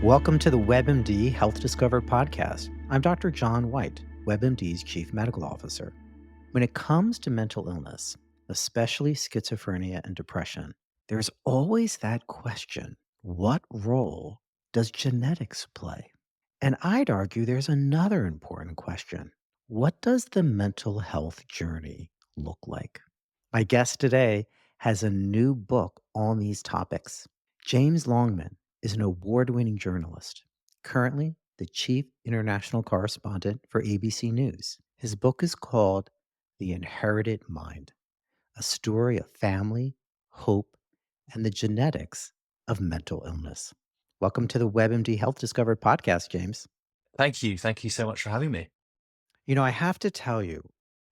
Welcome to the WebMD Health Discovered podcast. I'm Dr. John White, WebMD's Chief Medical Officer. When it comes to mental illness, especially schizophrenia and depression, there's always that question: what role does genetics play? And I'd argue there's another important question: what does the mental health journey look like? My guest today has a new book on these topics. James Longman is an award winning journalist, currently the chief international correspondent for ABC News. His book is called The Inherited Mind: A Story of Family, Hope, and the Genetics of Mental Illness. Welcome to the WebMD Health Discovered podcast, James. Thank you. Thank you so much for having me. I have to tell you,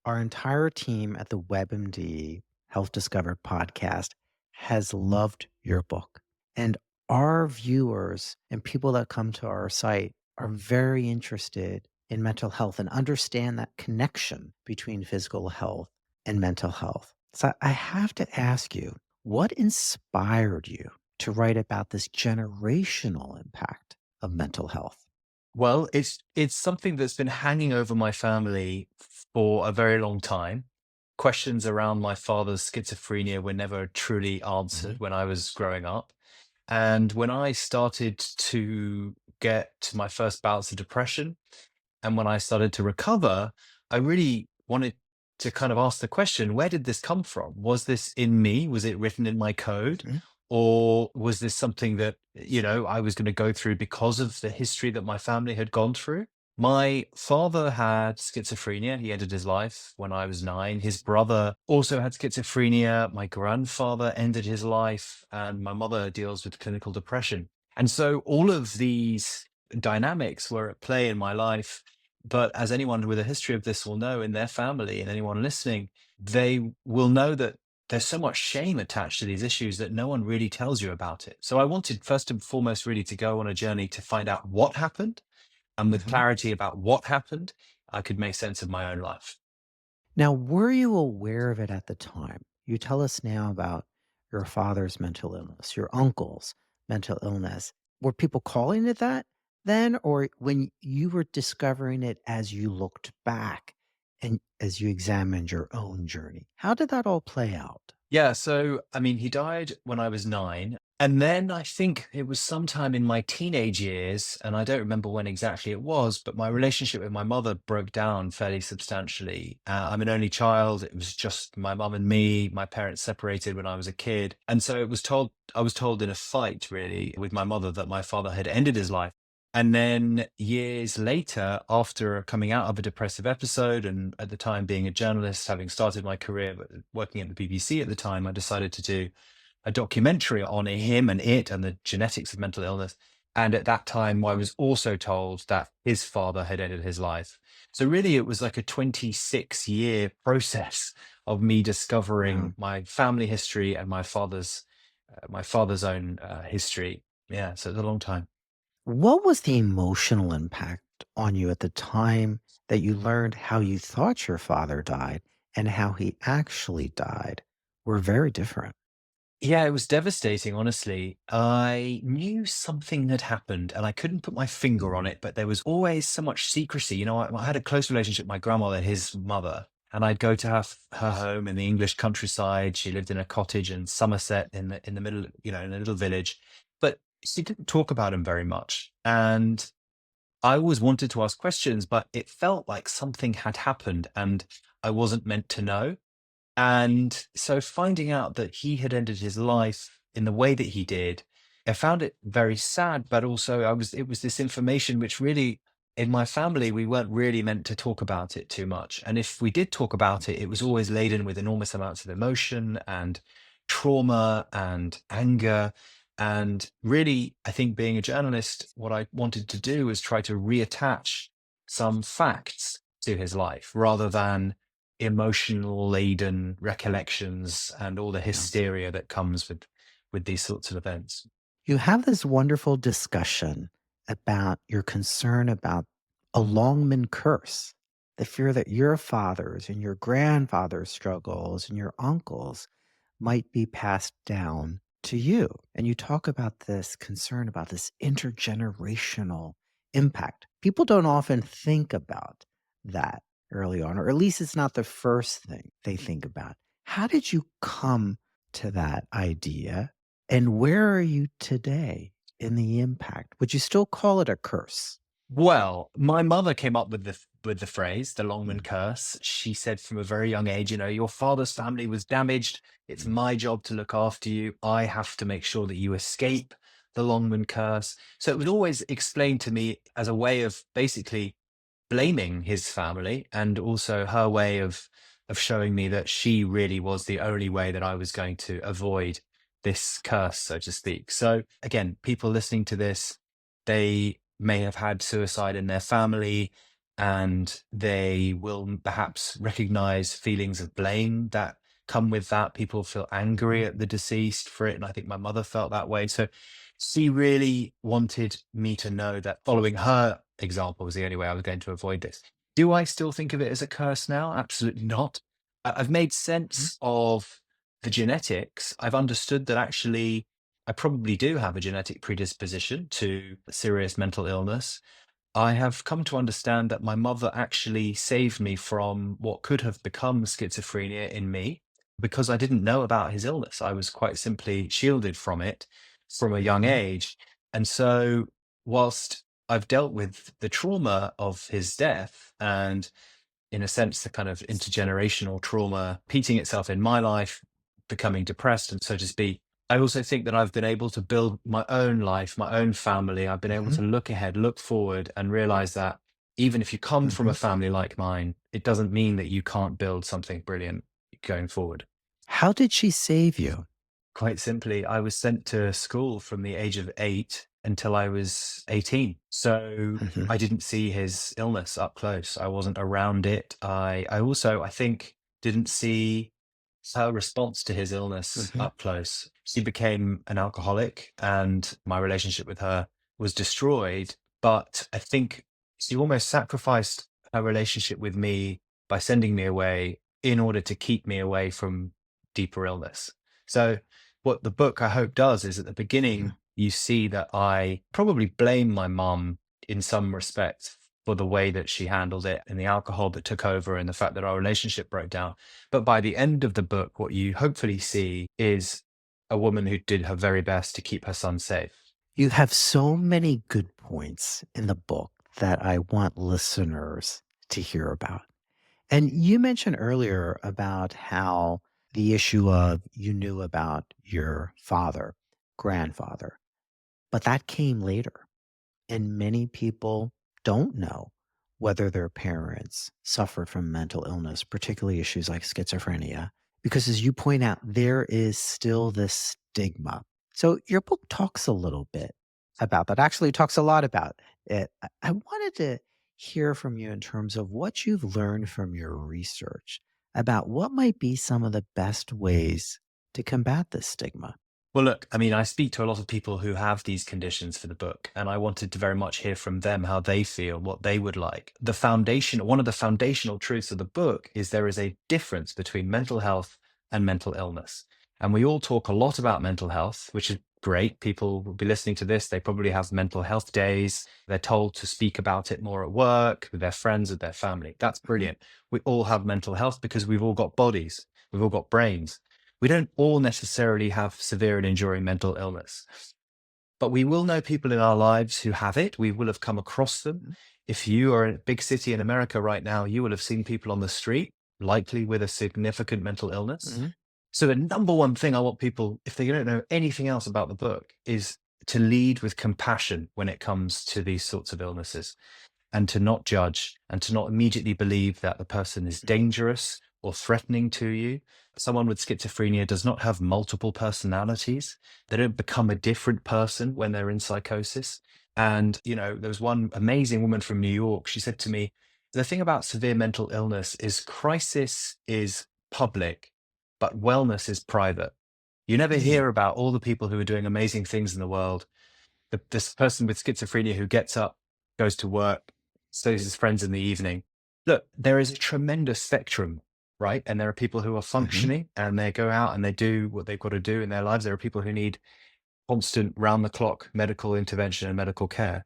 our entire team at the WebMD Health Discovered podcast has loved your book. And our viewers and people that come to our site are very interested in mental health and understand that connection between physical health and mental health. So I have to ask you, what inspired you to write about this generational impact of mental health? Well, it's something that's been hanging over my family for a very long time. Questions around my father's schizophrenia were never truly Mhm. answered when I was growing up. And when I started to get my first bouts of depression and when I started to recover, I really wanted to kind of ask the question, where did this come from? Was this in me? Was it written in my code? Mhm. Or was this something that, I was going to go through because of the history that my family had gone through? My father had schizophrenia. He ended his life when I was 9. His brother also had schizophrenia. My grandfather ended his life, and my mother deals with clinical depression. And so all of these dynamics were at play in my life. But as anyone with a history of this will know in their family and anyone listening, they will know that there's so much shame attached to these issues that no one really tells you about it. So I wanted first and foremost really to go on a journey to find out what happened. And with Mhm. clarity about what happened, I could make sense of my own life. Now, were you aware of it at the time? You tell us now about your father's mental illness, your uncle's mental illness. Were people calling it that then, or when you were discovering it as you looked back and as you examined your own journey? How did that all play out? Yeah, so I mean, he died when I was 9. And then I think it was sometime in my teenage years, and I don't remember when exactly it was, but my relationship with my mother broke down fairly substantially. I'm an only child. It was just my mum and me. My parents separated when I was a kid. And so I was told in a fight really with my mother that my father had ended his life. And then years later, after coming out of a depressive episode, and at the time being a journalist, having started my career working at the BBC at the time, I decided to do a documentary on him and it and the genetics of mental illness. And at that time, I was also told that his father had ended his life. So really, it was like a 26-year process of me Wow. discovering my family history and my father's own history. Yeah, so it's a long time. What was the emotional impact on you at the time that you learned how you thought your father died and how he actually died were very different? Yeah, it was devastating, honestly. I knew something had happened and I couldn't put my finger on it, but there was always so much secrecy. I had a close relationship with my grandmother, his mother, and I'd go to her home in the English countryside. She lived in a cottage in Somerset in the middle, in a little village, but she didn't talk about him very much. And I always wanted to ask questions, but it felt like something had happened and I wasn't meant to know. And so finding out that he had ended his life in the way that he did, I found it very sad, but also it was this information which really in my family, we weren't really meant to talk about it too much. And if we did talk about it, it was always laden with enormous amounts of emotion and trauma and anger. And really, I think being a journalist, what I wanted to do was try to reattach some facts to his life rather than emotional laden recollections and all the Yeah. hysteria that comes with these sorts of events. You have this wonderful discussion about your concern about a Longman curse, the fear that your father's and your grandfather's struggles and your uncles might be passed down to you. And you talk about this concern about this intergenerational impact. People don't often think about that early on, or at least it's not the first thing they think about. How did you come to that idea? And where are you today in the impact? Would you still call it a curse? Well, my mother came up with the phrase, the Longman Mm, curse. She said from a very young age, your father's family was damaged. It's mm, my job to look after you. I have to make sure that you escape the Longman curse. So it was always explained to me as a way of basically blaming his family, and also her way of showing me that she really was the only way that I was going to avoid this curse, so to speak. So again, people listening to this, they may have had suicide in their family, and they will perhaps recognize feelings of blame that come with that. People feel angry mm, at the deceased for it, and I think my mother felt that way. So she really wanted me to know that following her example was the only way I was going to avoid this. Do I still think of it as a curse now? Absolutely not. I've made mm, sense of the genetics. I've understood that actually I probably do have a genetic predisposition to serious mental illness. I have come to understand that my mother actually saved me from what could have become schizophrenia in me because I didn't know about his illness. I was quite simply shielded from it from a young mhm, age. And so, whilst I've dealt with the trauma of his death and, in a sense, the kind of intergenerational trauma repeating itself in my life, becoming depressed, and so to speak. I also think that I've been able to build my own life, my own family. I've been able mhm, to look ahead, look forward, and realize that even if you come from a mhm. family like mine, it doesn't mean that you can't build something brilliant going forward. How did she save you? Quite simply, I was sent to school from the age of 8 until I was 18. So Mhm, I didn't see his illness up close. I wasn't around it. I also, I think, didn't see her response to his illness mhm, up close. She became an alcoholic, and my relationship with her was destroyed. But I think she almost sacrificed her relationship with me by sending me away in order to keep me away from deeper illness. So what the book, I hope, does is at the mhm. beginning, you see that I probably blame my mum in some respects for the way that she handled it and the alcohol that took over and the fact that our relationship broke down. But by the end of the book, what you hopefully see is a woman who did her very best to keep her son safe. You have so many good points in the book that I want listeners to hear about. And you mentioned earlier about how the issue of you knew about your father, grandfather, but that came later. And many people don't know whether their parents suffered from mental illness, particularly issues like schizophrenia, because as you point out, there is still this stigma. So your book talks a little bit about that, actually talks a lot about it. I wanted to hear from you in terms of what you've learned from your research about what might be some of the best ways to combat this stigma. Well, look, I mean, I speak to a lot of people who have these conditions for the book, and I wanted to very much hear from them how they feel, what they would like. One of the foundational truths of the book is there is a difference between mental health and mental illness. And we all talk a lot about mental health, which is great. People will be listening to this. They probably have mental health days. They're told to speak about it more at work, with their friends, with their family. That's Mhm, brilliant. We all have mental health because we've all got bodies, we've all got brains. We don't all necessarily have severe and enduring mental illness, but we will know people in our lives who have it. We will have come across them. mhm, If you are in a big city in America right now, you will have seen people on the street, likely with a significant mental illness. mhm, So, the number one thing I want people, if they don't know anything else about the book, is to lead with compassion when it comes to these sorts of illnesses, and to not judge and to not immediately believe that the person is mhm. dangerous or threatening to you. Someone with schizophrenia does not have multiple personalities. They don't become a different person when they're in psychosis. And, there was one amazing woman from New York. She said to me, the thing about severe mental illness is crisis is public, but wellness is private. You never Mm, hear about all the people who are doing amazing things in the world. This person with schizophrenia who gets up, goes to work, sees his friends in the evening. Look, there is a tremendous spectrum right? And there are people who are Hmm. functioning and they go out and they do what they've got to do in their lives. There are people who need constant round the clock medical intervention and medical care.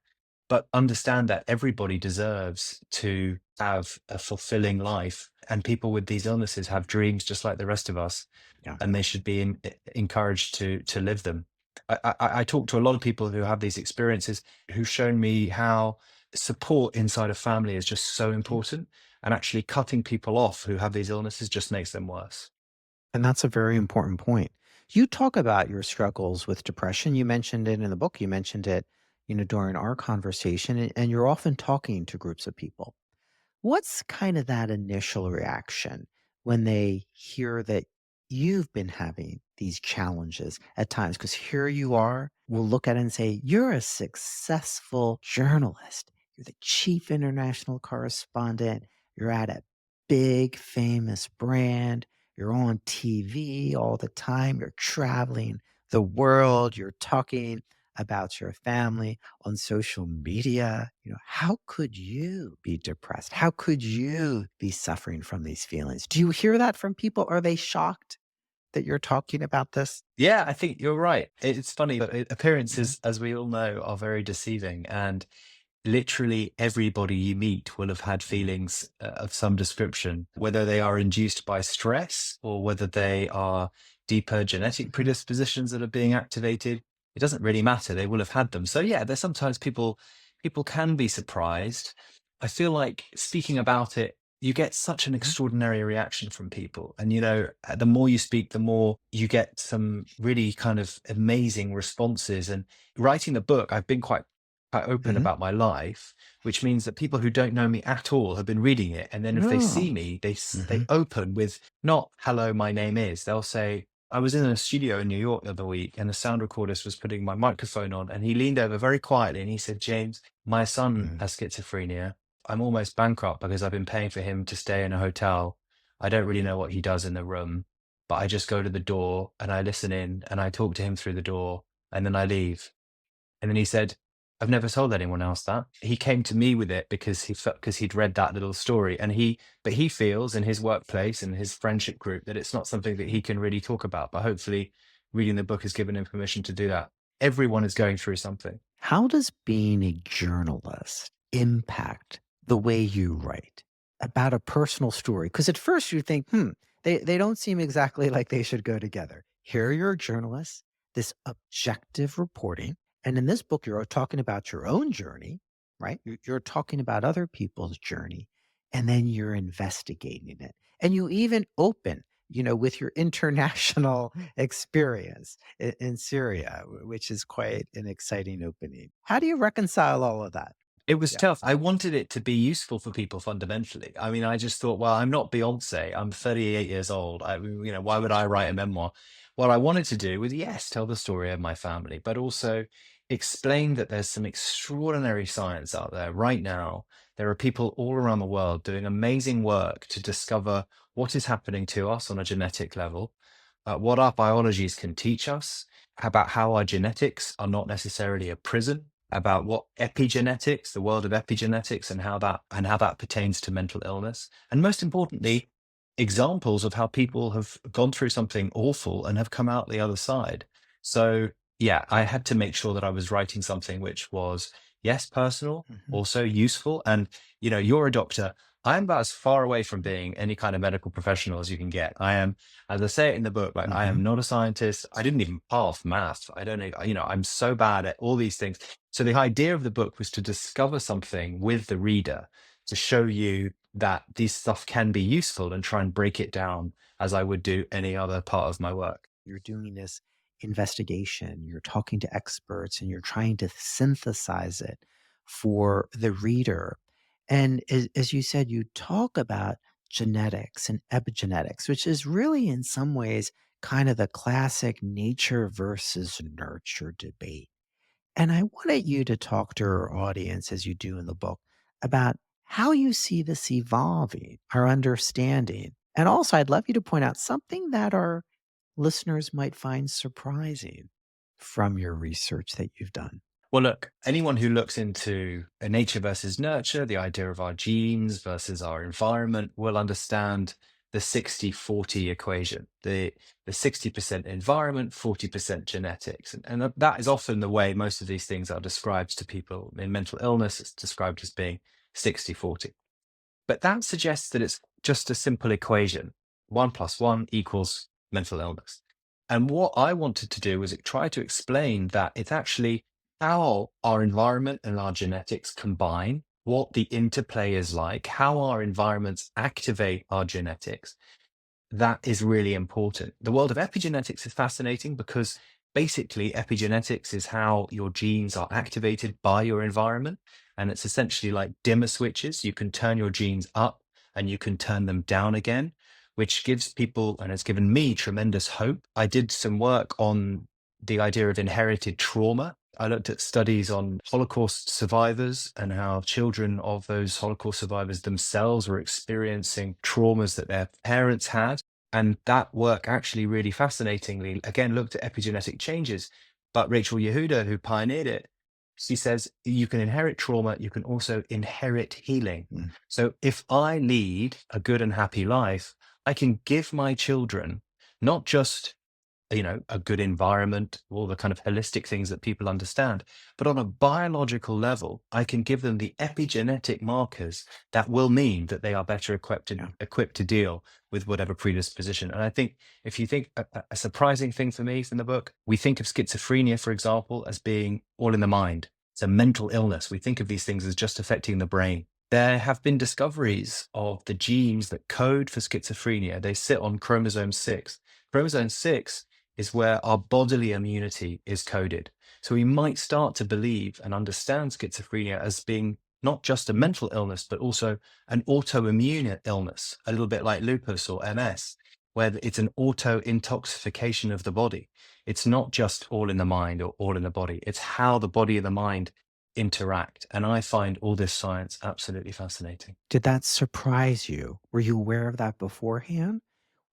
But understand that everybody deserves to have a fulfilling life. And people with these illnesses have dreams just like the rest of us, Yeah. and they should be encouraged to live them. I talk to a lot of people who have these experiences who've shown me how support inside a family is just so important, and actually cutting people off who have these illnesses just makes them worse. And that's a very important point. You talk about your struggles with depression. You mentioned it in the book. You mentioned it, during our conversation, and you're often talking to groups of people. What's kind of that initial reaction when they hear that you've been having these challenges at times? Because here you are, we'll look at it and say, you're a successful journalist. You're the chief international correspondent. You're at a big, famous brand. You're on TV all the time. You're traveling the world. You're talking about your family on social media. How could you be depressed? How could you be suffering from these feelings? Do you hear that from people? Are they shocked that you're talking about this? Yeah, I think you're right. It's funny, but Mhm. appearances, as we all know, are very deceiving. And literally everybody you meet will have had Mhm. feelings of some description, whether they are induced by stress or whether they are deeper genetic Mhm. predispositions that are being activated. It doesn't really matter. They will have had them. So yeah, there's sometimes people can be surprised. I feel like speaking about it, you get such an Mhm. extraordinary reaction from people. And the more you speak, the more you get some really kind of amazing responses. And writing the book, I've been quite open Mhm. about my life, which means that people who don't know me at all have been reading it. And then if they Oh. see me, they Mhm. open with not "Hello, my name is." They'll say, "I was in a studio in New York the other week, and the sound recordist was putting my microphone on, and he leaned over very quietly and he said, 'James, my son Mhm. has schizophrenia. I'm almost bankrupt because I've been paying for him to stay in a hotel. I don't really know what he does in the room, but I just go to the door and I listen in and I talk to him through the door, and then I leave.'" And then he said, "I've never told anyone else that." He came to me with it because he felt, because he'd read that little story, and he feels in his workplace and his friendship group that it's not something that he can really talk about. But hopefully, reading the book has given him permission to do that. Everyone is going through something. How does being a journalist impact the way you write about a personal story? Because at first you think, they don't seem exactly like they should go together. Here you're a journalist, this objective reporting. And in this book, you're talking about your own journey, right? You're talking about other people's journey, and then you're investigating it. And you even open, with your international experience in Syria, which is quite an exciting opening. How do you reconcile all of that? It was Yeah. tough. I wanted it to be useful for people fundamentally. I mean, I just thought, well, I'm not Beyonce. I'm 38 years old. Why would I write a memoir? What I wanted to do was, yes, tell the story of my family, but also explain that there's some extraordinary science out there right now. There are people all around the world doing amazing work to discover what is happening to us on a genetic level, what our biologies can teach us, about how our genetics are not necessarily a prison, about what epigenetics, the world of epigenetics, and how that pertains to mental illness, and most importantly, examples of how people have gone through something awful and have come out the other side. So yeah, I had to make sure that I was writing something which was, yes, personal, Mhm. also useful. And you're a doctor. I'm about as far away from being any kind of medical professional as you can get. I am, as I say it in the book, like I Mhm. am not a scientist. I didn't even pass math. I don't know, I'm so bad at all these things. So the idea of the book was to discover something with the reader to show you that this stuff can be useful and try and break it down as I would do any other part of my work. You're doing this investigation, you're talking to experts, and you're trying to synthesize it for the reader. And as you said, you talk about genetics and epigenetics, which is really, in some ways, kind of the classic nature versus nurture debate. And I wanted you to talk to our audience, as you do in the book, about how you see this evolving, our understanding. And also, I'd love you to point out something that our listeners might find surprising from your research that you've done. Well, look, anyone who looks into a nature versus nurture, the idea of our genes versus our environment, will understand the 60-40 equation, the 60% environment, 40% genetics. And that is often the way most of these things are described to people. In mental illness, it's described as being 60-40. But that suggests that it's just a simple equation. 1 + 1 equals mental illness. And what I wanted to do was try to explain that it's actually how our environment and our genetics combine, what the interplay is like, how our environments activate our genetics. That is really important. The world of epigenetics is fascinating because basically epigenetics is how your genes are activated by your environment. And it's essentially like dimmer switches. You can turn your genes up and you can turn them down again, which gives people and has given me tremendous hope. I did some work on the idea of inherited trauma. I looked at studies on Holocaust survivors and how children of those Holocaust survivors themselves were experiencing traumas that their parents had. And that work actually really fascinatingly, again, looked at epigenetic changes. But Rachel Yehuda, who pioneered it, she says you can inherit trauma, you can also inherit healing. Mm. So if I lead a good and happy life, I can give my children not just a good environment, all the kind of holistic things that people understand. But on a biological level, I can give them the epigenetic markers that will mean that they are better Yeah. equipped to deal with whatever predisposition. And I think if you think a surprising thing for me from the book, we think of schizophrenia, for example, as being all in the mind. It's a mental illness. We think of these things as just affecting the brain. There have been discoveries of the genes that code for schizophrenia. They sit on chromosome 6. Chromosome 6 is where our bodily immunity is coded. So we might start to believe and understand schizophrenia as being not just a mental illness, but also an autoimmune illness, a little bit like lupus or MS, where it's an auto intoxication of the body. It's not just all in the mind or all in the body, it's how the body and the mind interact. And I find all this science absolutely fascinating. Did that surprise you? Were you aware of that beforehand?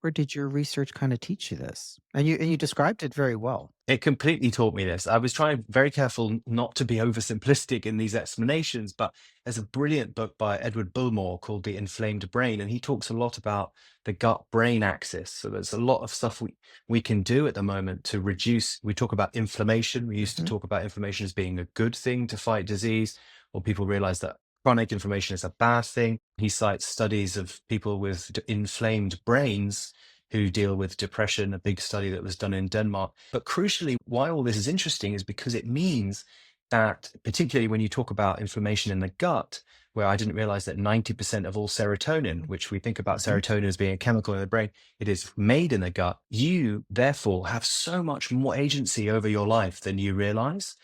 Or did your research kind of teach you this? And you described it very well. It completely taught me this. I was trying very careful not to be oversimplistic in these explanations, but there's a brilliant book by Edward Bullmore called The Inflamed Brain, and he talks a lot about the gut-brain axis. So there's a lot of stuff we can do at the moment to reduce. We talk about inflammation. We used to Mhm. talk about inflammation as being a good thing to fight disease, or people realize that chronic inflammation is a bad thing. He cites studies of people with inflamed brains who deal with depression, a big study that was done in Denmark. But crucially, why all this is interesting is because it means that, particularly when you talk about inflammation in the gut, where I didn't realize that 90% of all serotonin, which we think about Mhm. serotonin as being a chemical in the brain, it is made in the gut. You, therefore, have so much more agency over your life than you realize,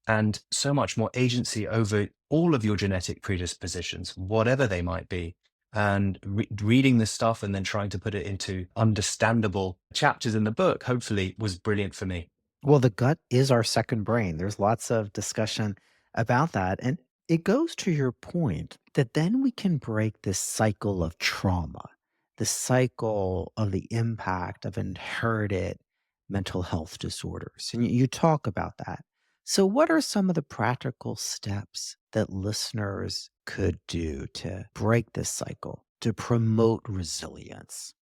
and so much more agency over all of your genetic predispositions, whatever they might be. And reading this stuff and then trying to put it into understandable chapters in the book, hopefully, was brilliant for me. Well, the gut is our second brain. There's lots of discussion about that. And it goes to your point that then we can break this cycle of trauma, the cycle of the impact of inherited mental health disorders. And you talk about that. So, what are some of the practical steps that listeners could do to break this cycle, to promote resilience?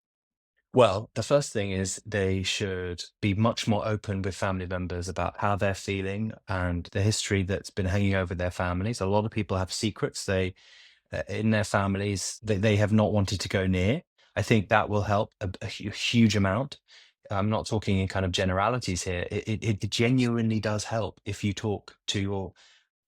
Well, the first thing is they should be much more open with family members about how they're feeling and the history that's been hanging over their families. A lot of people have secrets in their families that they have not wanted to go near. I think that will help a huge amount. I'm not talking in kind of generalities here. It genuinely does help if you talk to your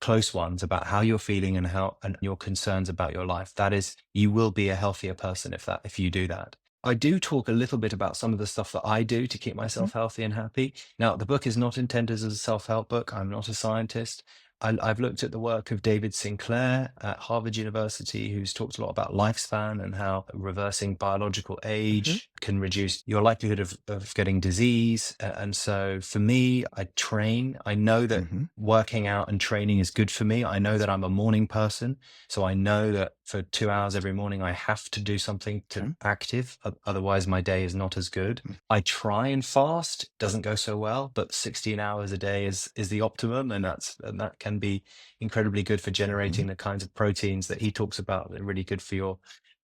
close ones about how you're feeling and how and your concerns about your life. That is, you will be a healthier person if you do that. I do talk a little bit about some of the stuff that I do to keep Mhm. myself healthy and happy. Now, the book is not intended as a self-help book. I'm not a scientist. I've looked at the work of David Sinclair at Harvard University, who's talked a lot about lifespan and how reversing biological Mhm. age can reduce your likelihood of getting disease. And so for me, I train. I know that Mhm. working out and training is good for me. I know that I'm a morning person. So I know that for 2 hours every morning, I have to do something to Okay. active. Otherwise, my day is not as good. Mm. I try and fast, doesn't go so well, but 16 hours a day is the optimum. And that can be incredibly good for Mhm. generating the kinds of proteins that he talks about that are really good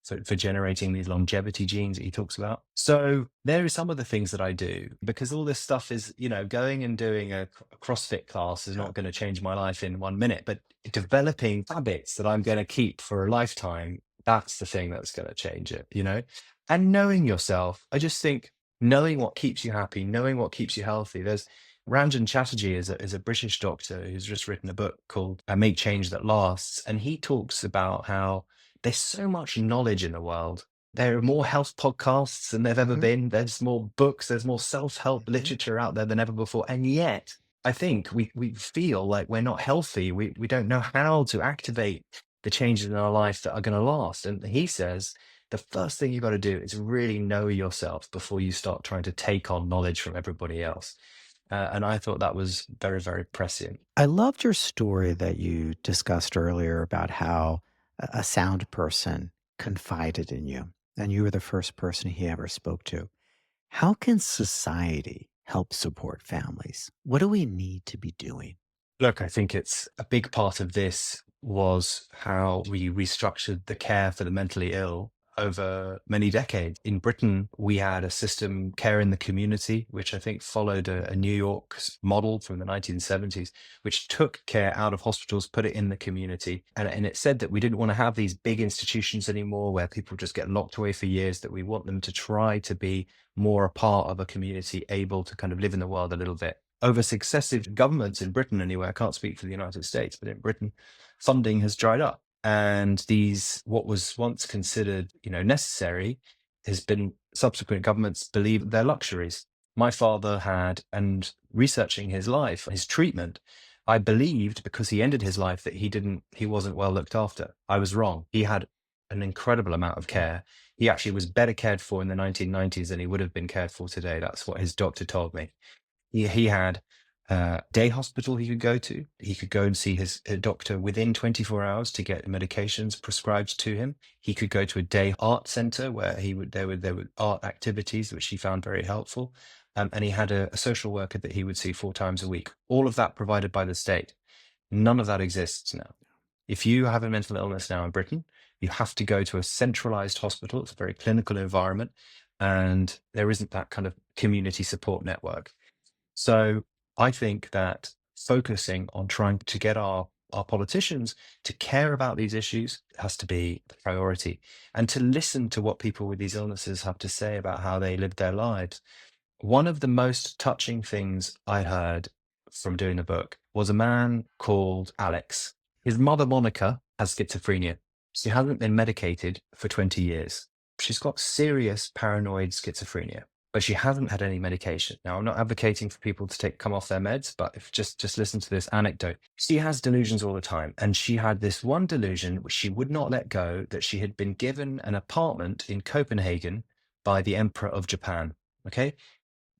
for generating these longevity genes that he talks about. So there are some of the things that I do because all this stuff is, going and doing a CrossFit class is Yeah. not going to change my life in 1 minute, but developing habits that I'm going to keep for a lifetime, that's the thing that's going to change it. And knowing yourself, I just think knowing what keeps you happy, knowing what keeps you healthy. There's Ranjan Chatterjee is a British doctor who's just written a book called Make Change That Lasts. And he talks about how there's so much knowledge in the world. There are more health podcasts than there've ever Mhm, been. There's more books, there's more self-help mhm. literature out there than ever before. And yet, I think we feel like we're not healthy. We don't know how to activate the changes in our life that are going to last. And he says the first thing you've got to do is really know yourself before you start trying to take on knowledge from everybody else. And I thought that was very, very prescient. I loved your story that you discussed earlier about how a sound person confided in you, and you were the first person he ever spoke to. How can society help support families? What do we need to be doing? Look, I think it's a big part of this was how we restructured the care for the mentally ill over many decades. In Britain, we had a system, care in the community, which I think followed a New York model from the 1970s, which took care out of hospitals, put it in the community. And it said that we didn't want to have these big institutions anymore where people just get locked away for years, that we want them to try to be more a part of a community, able to kind of live in the world a little bit. Over successive governments in Britain, anyway, I can't speak for the United States, but in Britain, funding has dried up. And these, what was once considered, necessary, has been subsequent governments believe they're luxuries. My father had, and researching his life, his treatment, I believed because he ended his life that he wasn't well looked after. I was wrong. He had an incredible amount of care. He actually was better cared for in the 1990s than he would have been cared for today. That's what his doctor told me. He had day hospital he could go to. He could go and see his doctor within 24 hours to get medications prescribed to him. He could go to a day art center where there were art activities which he found very helpful. And he had a social worker that he would see 4 times a week. All of that provided by the state. None of that exists now. If you have a mental illness now in Britain, you have to go to a centralized hospital. It's a very clinical environment, and there isn't that kind of community support network. So I think that focusing on trying to get our politicians to care about these issues has to be the priority, and to listen to what people with these illnesses have to say about how they live their lives. One of the most touching things I heard from doing the book was a man called Alex. His mother, Monica, has schizophrenia. She hasn't been medicated for 20 years. She's got serious paranoid schizophrenia, but she hasn't had any medication. Now, I'm not advocating for people to come off their meds, but if just listen to this anecdote. She has delusions all the time, and she had this one delusion which she would not let go, that she had been given an apartment in Copenhagen by the Emperor of Japan. Okay,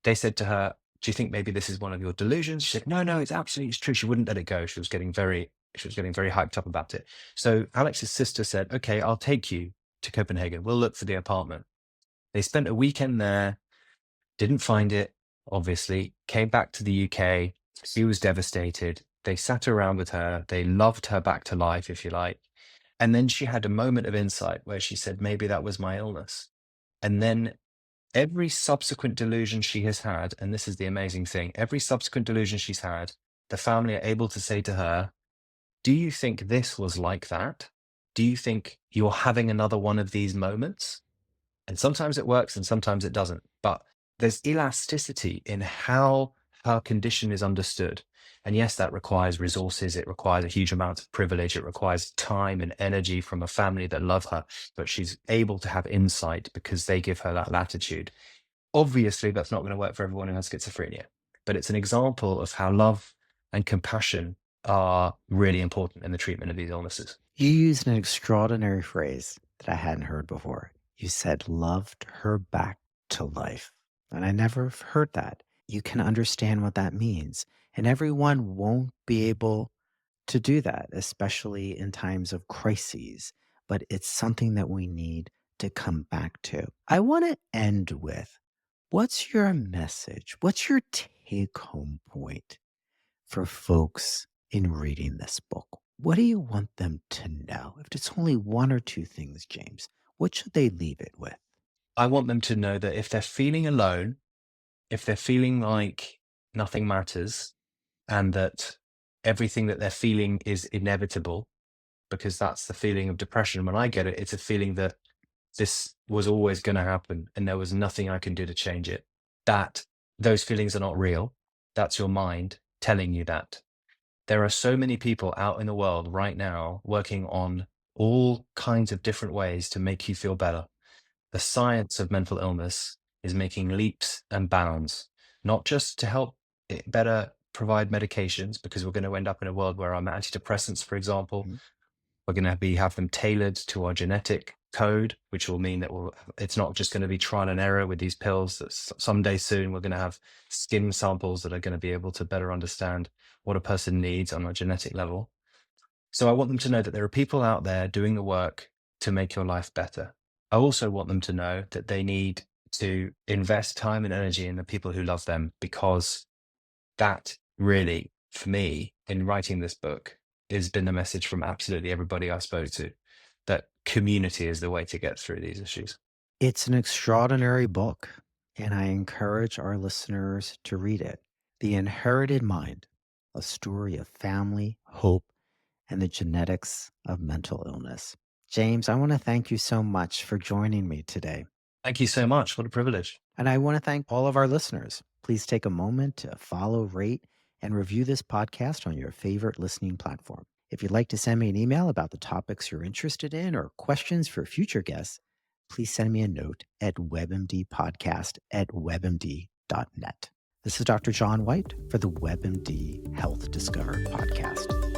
they said to her, "Do you think maybe this is one of your delusions?" She said, "No, no, it's true." She wouldn't let it go. She was getting very hyped up about it. So Alex's sister said, "Okay, I'll take you to Copenhagen. We'll look for the apartment." They spent a weekend there, didn't find it, obviously, came back to the UK. She was devastated. They sat around with her. They loved her back to life, if you like. And then she had a moment of insight where she said, maybe that was my illness. And then every subsequent delusion she has had, and this is the amazing thing, every subsequent delusion she's had, the family are able to say to her, "Do you think this was like that? Do you think you're having another one of these moments?" And sometimes it works and sometimes it doesn't. But there's elasticity in how her condition is understood. And yes, that requires resources. It requires a huge amount of privilege. It requires time and energy from a family that love her. But she's able to have insight because they give her that latitude. Obviously, that's not going to work for everyone who has schizophrenia. But it's an example of how love and compassion are really important in the treatment of these illnesses. You used an extraordinary phrase that I hadn't heard before. You said, loved her back to life. And I never heard that. You can understand what that means. And everyone won't be able to do that, especially in times of crises. But it's something that we need to come back to. I want to end with, what's your message? What's your take home point for folks in reading this book? What do you want them to know? If it's only one or two things, James, what should they leave it with? I want them to know that if they're feeling alone, if they're feeling like nothing matters, and that everything that they're feeling is inevitable, because that's the feeling of depression. When I get it, it's a feeling that this was always going to happen and there was nothing I can do to change it. That those feelings are not real. That's your mind telling you that. There are so many people out in the world right now working on all kinds of different ways to make you feel better. The science of mental illness is making leaps and bounds, not just to help it better provide medications, because we're going to end up in a world where our antidepressants, for example, Mhm. we're going to have them tailored to our genetic code, which will mean that it's not just going to be trial and error with these pills. That someday soon we're going to have skin samples that are going to be able to better understand what a person needs on a genetic level. So I want them to know that there are people out there doing the work to make your life better. I also want them to know that they need to invest time and energy in the people who love them, because that really, for me, in writing this book, has been the message from absolutely everybody I spoke to, that community is the way to get through these issues. It's an extraordinary book, and I encourage our listeners to read it. The Inherited Mind, a story of family, hope, and the genetics of mental illness. James, I want to thank you so much for joining me today. Thank you so much. What a privilege. And I want to thank all of our listeners. Please take a moment to follow, rate, and review this podcast on your favorite listening platform. If you'd like to send me an email about the topics you're interested in or questions for future guests, please send me a note at webmdpodcast@webmd.net. This is Dr. John White for the WebMD Health Discovered podcast.